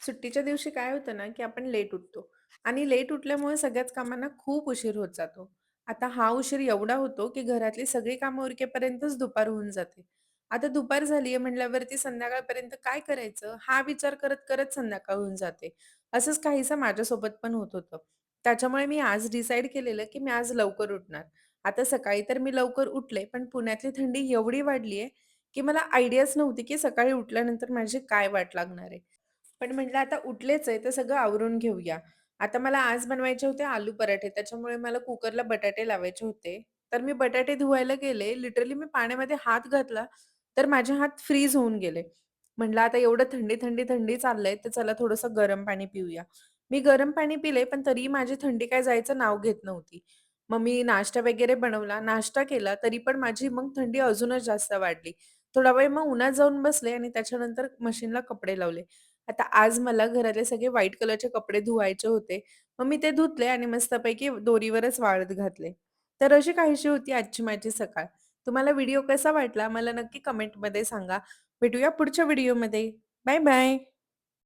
सुट्टीच्या दिवशी काय होतं ना, की आपण लेट उठतो आणि लेट उठल्यामुळे सगळ्याच कामांना खूप उशीर होत जातो. आता हा उशीर एवढा होतो, की घरातली सगळी कामं उरकेपर्यंतच दुपार होऊन जाते. आता दुपार झाली आहे म्हटल्यावरती संध्याकाळपर्यंत काय करायचं? हा विचार करत संध्याकाळ होऊन जाते. असंच काहीसं माझ्यासोबत पण होत होतं. त्याच्यामुळे मी आज डिसाईड केलेलं, की मी आज लवकर उठणार. आता सकाळी तर मी लवकर उठले, पण पुण्यातली थंडी एवढी वाढली आहे, की मला आयडियाच नव्हती, की सकाळी उठल्यानंतर माझी काय वाट लागणार आहे. पण म्हटलं आता उठलेच आहे, तर सगळं आवरून घेऊया. आता मला आज बनवायचे होते आलू पराठे, त्याच्यामुळे मला कुकरला बटाटे लावायचे होते. तर मी बटाटे धुवायला गेले. लिटरली मी पाण्यामध्ये हात घातला, तर माझे हात फ्रीज होऊन गेले. म्हटलं आता एवढं थंडी चाललंय, तर चला थोडंसं गरम पाणी पिऊया. मी गरम पाणी पिले, पण तरीही माझी थंडी काय जायचं नाव घेत नव्हती. मग मी नाश्ता वगैरे बनवला, नाश्ता केला, तरी पण माझी मग थंडी अजूनच जास्त वाढली. थोडा वेळ मग उन्हात जाऊन बसले आणि त्याच्यानंतर मशीनला कपडे लावले. आता आज मला घरातले सगळे व्हाईट कलरचे कपडे धुवायचे होते. मग मी ते धुतले आणि मस्तपैकी दोरीवरच वाळत घातले. तर अशी काहीशी होती आजची माझी सकाळ. तुम्हाला व्हिडिओ कसा वाटला मला नक्की कमेंटमध्ये सांगा. भेटूया पुढच्या व्हिडिओमध्ये. Bye bye.